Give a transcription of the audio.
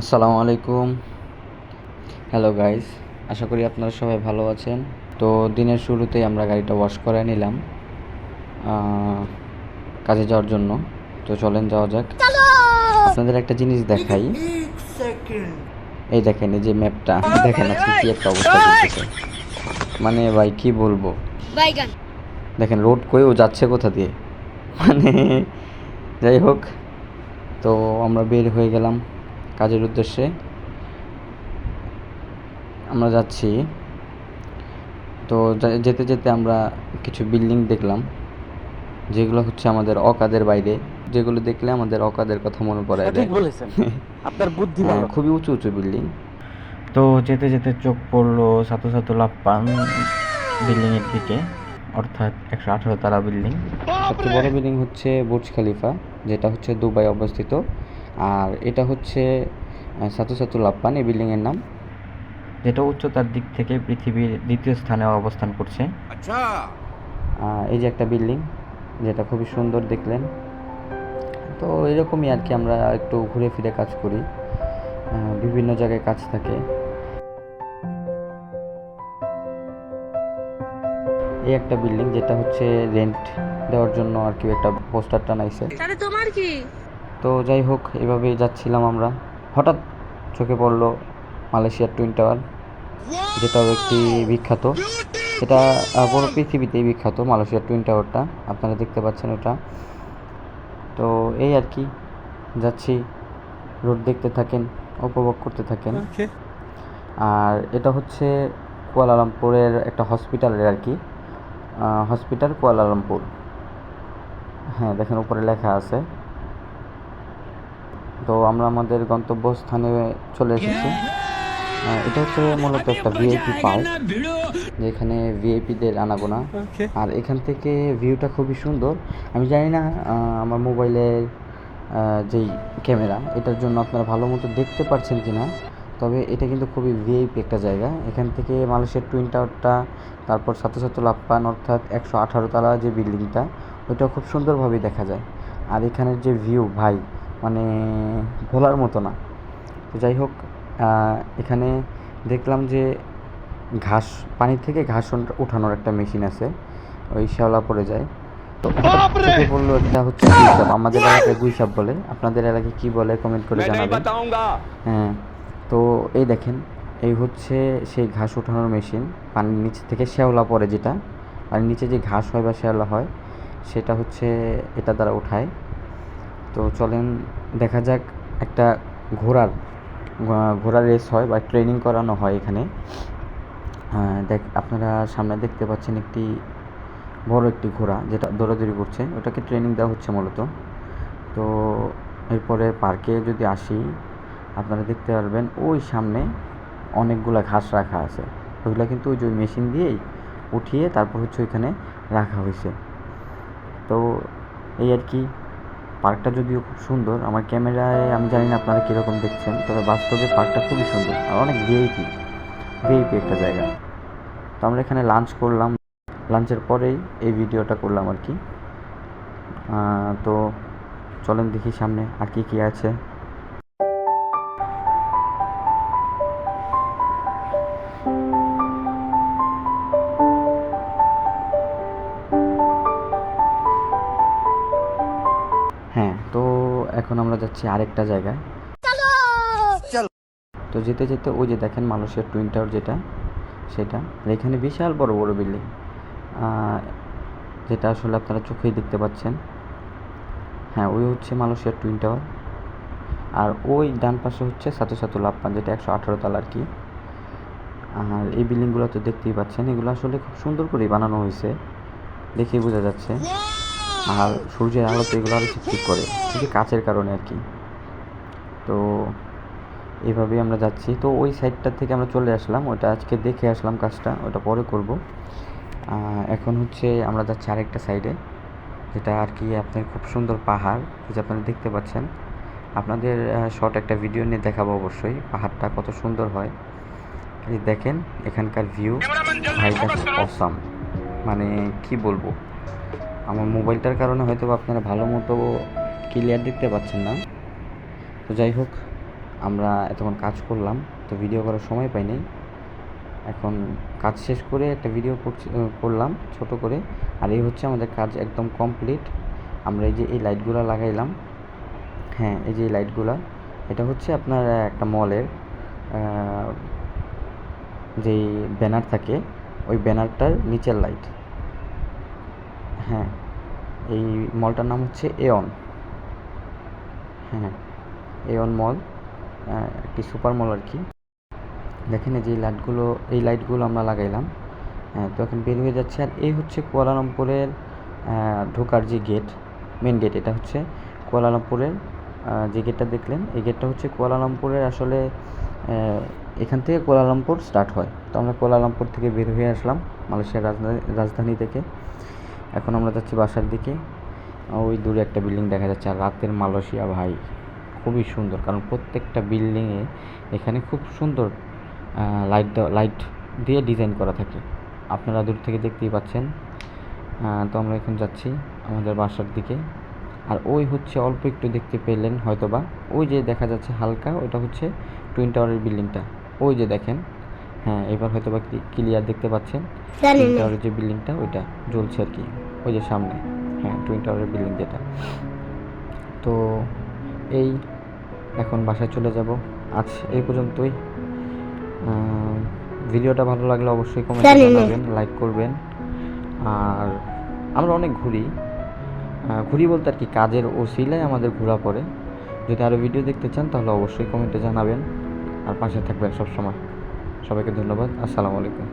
আসসালামু আলাইকুম। Hello guys, আশা করি আপনারা সবাই ভালো আছেন। তো দিনের শুরুতেই আমরা গাড়িটা ওয়াশ করে নিলাম কাজে যাওয়ার জন্য। তো চলেন যাওয়া যাক। আপনাদের একটা জিনিস দেখাই। এই দেখেন, এই যে ম্যাপটা দেখেন আজকে কি একটা অবস্থা করতেছে। মানে ভাই কি বলবো, দেখেন রোড কয়েও যাচ্ছে কোথা দিয়ে। মানে যাই হোক, তো আমরা বের হয়ে গেলাম কাজের উদ্দেশ্যে। আমরা যাচ্ছি। তো যেতে যেতে আমরা কিছু বিল্ডিং দেখলাম, যেগুলো হচ্ছে আমাদের অকাদের বাইরে, যেগুলো দেখলে আমাদের অকাদের কথা মনে পড়ে যায়। ঠিক বলেছেন, আপনার বুদ্ধি হ্যাঁ, ভালো। খুবই উঁচু উঁচু বিল্ডিং। তো যেতে যেতে চোখ পড়লো সাতু সাতু লাপ্পান বিল্ডিংয়ের দিকে, অর্থাৎ 118 তলা বিল্ডিং। সবচেয়ে বড় বিল্ডিং হচ্ছে বুর্জ খলিফা, যেটা হচ্ছে দুবাই অবস্থিত। আর এটা হচ্ছে সাতু সাতু লাপ্পান, এই বিল্ডিংয়ের নাম, যেটা উচ্চতার দিক থেকে পৃথিবীর দ্বিতীয় স্থানে অবস্থান করছে। আচ্ছা, এই যে একটা বিল্ডিং, যেটা খুবই সুন্দর দেখলেন। তো এরকমই আর কি, আমরা একটু ঘুরে ফিরে কাজ করি, বিভিন্ন জায়গায় কাজ থাকে। এই একটা বিল্ডিং, যেটা হচ্ছে রেন্ট দেওয়ার জন্য আর কি একটা পোস্টার টানাইছে। তোমার কি? তো যাই হোক, এভাবেই যাচ্ছিলাম আমরা, হঠাৎ চোখে পড়লো মালয়েশিয়ার টুইন টাওয়ার, যেটাও একটি বিখ্যাত। এটা পুরো পৃথিবীতেই বিখ্যাত মালয়েশিয়ার টুইন টাওয়ারটা, আপনারা দেখতে পাচ্ছেন ওটা। তো এই আর কি, যাচ্ছি, রোড দেখতে থাকেন, উপভোগ করতে থাকেন। আর এটা হচ্ছে কুয়ালালামপুরের একটা হসপিটালের আর কি, হসপিটাল কুয়ালালামপুর। হ্যাঁ, দেখেন উপরে লেখা আছে। তো আমরা আমাদের গন্তব্যস্থানে চলে এসেছি। এটা হচ্ছে মূলত একটা ভিআইপি পার্ক, যেখানে ভিআইপিদের আনাগোনা। আর এখান থেকে ভিউটা খুবই সুন্দর। আমি জানি না আমার মোবাইলের যেই ক্যামেরা, এটার জন্য আপনারা ভালো মতো দেখতে পারছেন কি না, তবে এটা কিন্তু খুবই ভিআইপি একটা জায়গা। এখান থেকে মালয়েশিয়ার টুইন টাওয়ারটা, তারপর সাতু সাতু লাপ্পান অর্থাৎ 118 তলা যে বিল্ডিংটা, ওইটা খুব সুন্দরভাবে দেখা যায়। আর এখানের যে ভিউ ভাই, মানে ভোলার মতো না। তো যাই হোক, এখানে দেখলাম যে ঘাস, পানি থেকে ঘাস ওঠানোর একটা মেশিন আছে, ওই শ্যাওলা পড়ে যায়। তো চোখে পড়লো একটা হচ্ছে গুইসাপ, আমাদের এলাকায় গুইসাপ বলে, আপনাদের এলাকায় কি বলে কমেন্ট করে জানাবেন। হ্যাঁ, তো এই দেখেন, এই হচ্ছে সেই ঘাস ওঠানোর মেশিন। পানির নিচে থেকে শ্যাওলা পড়ে, যেটা পানির নিচে যে ঘাস হয় বা শ্যাওলা হয়, সেটা হচ্ছে এটা দ্বারা ওঠায়। তো চলেন দেখা যাক, একটা ঘোড়ার রেস হয় বা ট্রেনিং করানো হয় এখানে। আপনারা সামনে দেখতে পাচ্ছেন একটি বড় একটি ঘোড়া, যেটা দৌড়াদৌড়ি করছে, ওটাকে ট্রেনিং দেওয়া হচ্ছে মূলত। তো এরপরে পার্কে যদি আসি, আপনারা দেখতে পারবেন ওই সামনে অনেকগুলা ঘাস রাখা আছে। ওইগুলো কিন্তু ওই যে মেশিন দিয়েই উঠিয়ে তারপর হচ্ছে ওইখানে রাখা হয়েছে। তো এই আর কি, পার্কটা যদিও খুব সুন্দর, আমার ক্যামেরায় আমি জানি না আপনারা কীরকম দেখছেন, তবে বাস্তবে পার্কটা খুবই সুন্দর আর অনেক ভিআইপি একটা জায়গা। তো আমরা এখানে লাঞ্চ করলাম, লাঞ্চের পরেই এই ভিডিওটা করলাম আর কি। তো চলেন দেখি সামনে আর কি কী আছে। হ্যাঁ, তো এখন আমরা যাচ্ছি আরেকটা জায়গায়। তো যেতে যেতে ওই যে দেখেন মালয়েশিয়ার টুইন টাওয়ার, যেটা সেটা, এখানে বিশাল বড় বড় বিল্ডিং, যেটা আসলে আপনারা চোখেই দেখতে পাচ্ছেন। হ্যাঁ, ওই হচ্ছে মালয়েশিয়ার টুইন টাওয়ার। আর ওই ডান পাশে হচ্ছে সাতু সাতু লাপ্পান, যেটা 118 তলা আর কি। আর এই বিল্ডিংগুলো তো দেখতেই পাচ্ছেন, এগুলো আসলে খুব সুন্দর করেই বানানো হয়েছে, দেখেই বোঝা যাচ্ছে। আর সূর্যের আলোতে এগুলো আরও চিকচিক করে, ঠিক কাচের কারণে আর কি। তো এইভাবেই আমরা যাচ্ছি। তো ওই সাইডটার থেকে আমরা চলে আসলাম, ওটা আজকে দেখে আসলাম, কাজটা ওটা পরে করব। এখন হচ্ছে আমরা যাচ্ছি আরেকটা সাইডে, যেটা আর কি আপনার খুব সুন্দর পাহাড়, যে আপনারা দেখতে পাচ্ছেন। আপনাদের শর্ট একটা ভিডিও নিয়ে দেখাবো অবশ্যই, পাহাড়টা কত সুন্দর হয়। এই দেখেন এখানকার ভিউ, ভাই জাস্ট অসাম, মানে কি বলবো, আমার মোবাইলটার কারণে হয়তো আপনারা ভালো মতো ক্লিয়ার দেখতে পাচ্ছেন না। তো যাই হোক, আমরা এতক্ষণ কাজ করলাম, তো ভিডিও করার সময় পাই নাই। এখন কাজ শেষ করে একটা ভিডিও করলাম ছোট করে। আর এই হচ্ছে আমাদের কাজ একদম কমপ্লিট। আমরা এই যে এই লাইটগুলো লাগাইলাম, হ্যাঁ এই যে এই লাইটগুলা, এটা হচ্ছে আপনার একটা মলের যেই ব্যানার থাকে ওই ব্যানারটার নিচের লাইট। হ্যাঁ, এই মলটার নাম হচ্ছে এয়ন। হ্যাঁ, এয়ন মল, একটি সুপার মল আর কি। দেখেন এই যে এই লাইটগুলো আমরা লাগাইলাম। হ্যাঁ, তো এখন বের হয়ে যাচ্ছে। আর এই হচ্ছে কুয়ালালামপুরের ঢোকার যে গেট, মেন গেট। এটা হচ্ছে কুয়ালালামপুরের যে গেটটা দেখলেন, এই গেটটা হচ্ছে কুয়ালালামপুরের আসলে এখান থেকে কুয়ালালামপুর স্টার্ট হয়। তো আমরা কুয়ালালামপুর থেকে বের হয়ে আসলাম, মালয়েশিয়ার রাজধানী থেকে। এখন আমরা যাচ্ছি বাসার দিকে। ওই দূরে একটা বিল্ডিং দেখা যাচ্ছে। আর রাতের মালয়েশিয়া ভাই খুবই সুন্দর, কারণ প্রত্যেকটা বিল্ডিংয়ে এখানে খুব সুন্দর লাইট দিয়ে ডিজাইন করা থাকে। আপনারা দূর থেকে দেখতেই পাচ্ছেন। তো আমরা এখন যাচ্ছি আমাদের বাসার দিকে। আর ওই হচ্ছে অল্প একটু দেখতে পেলেন হয়তোবা, ওই যে দেখা যাচ্ছে হালকা, ওইটা হচ্ছে টুইন টাওয়ারের বিল্ডিংটা। ওই যে দেখেন, হ্যাঁ এবার হয়তোবা ক্লিয়ার দেখতে পাচ্ছেন টুইন টাওয়ারের যে বিল্ডিংটা, ওইটা জ্বলছে আর কি, ওই যে সামনে। হ্যাঁ, টুইন টাওয়ারের বিল্ডিং যেটা। তো এই এখন বাসায় চলে যাব। আজ এই পর্যন্তই। ভিডিওটা ভালো লাগলে অবশ্যই কমেন্টে জানাবেন, লাইক করবেন। আর আমরা অনেক ঘুরি বলতে আর কি কাজের ওসিলায় আমাদের ঘোরা পড়ে। যদি আরও ভিডিও দেখতে চান তাহলে অবশ্যই কমেন্টে জানাবেন, আর পাশে থাকবেন সবসময়। সবাইকে ধন্যবাদ। আসসালামু আলাইকুম।